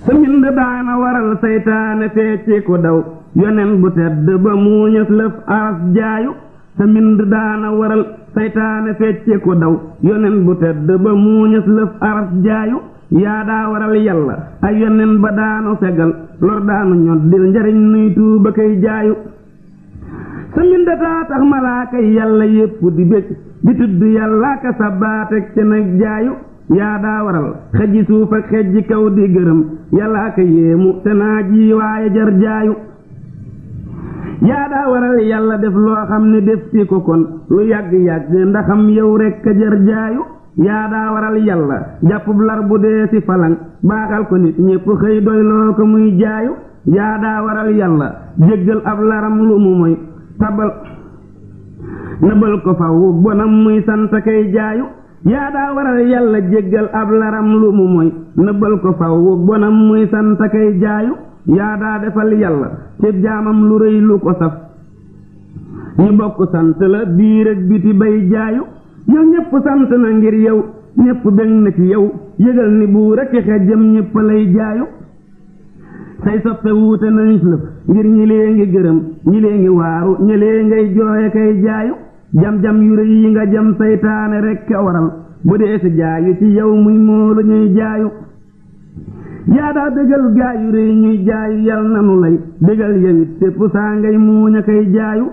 sa mbind daana waral saytaane fecci ku daw yonen bu tedd ba muuñas lëf aras jaayu sa mbind daana waral saytaane fecci ku daw yonen bu tedd ba muuñas lëf aras jaayu yaa daa waral yàlla ay yonen ba daanu fegal lor daanu ñoddil njariñ nuy tuuba kay jaayu sa mbind taa tax malaaka yàlla yépp di bég di tudd yàlla ka sabaatek ca nag jaayu yaa daa waral xejji suuf ak xejji kaw di gërëm yàlla ka yéemu te naa ji waaye jar jaayu yaa daa waral yàlla def loo xam ne def ci ko kon lu yàgg-yàgg ndaxam yow rekk a jar jaayu yaa daa waral yàlla jàppub lar bu dee ci falang baaxal ko nit ñépp xëy doyloo ko muy jaayu yaa daa waral yàlla jéggal ab laram lu mu moy tabal nëbal ko faw bonam muy sant kay jaayu yaa daa waral yàlla jéggal ab laram lu mu moy nëbal ko faw bonam muy sant kay jaayu yaa daa defal yàlla ci jaamam lu rëy lu ko saf ñu bokk sant la biir ak biti bay jaayu yow ñépp sant na ngir yow ñépp bég na ci yow yëgal ni buur ak xejjam ñépp lay jaayu say soppe wuute nañ lëf ngir ñi lee ngi gërëm ñi lee ngi waaru ñi lee ngay jooye kay jaayu jam-jam yu rëy yi nga jam saytaane rekk a waral bu dee si jaayu ci yow muy moolu ñuy jaayu yaa daa bégal gaa yu rëy ñuy jaayu yal nanu lay bégal yawit sépp saa ngay muuñ a kay jaayu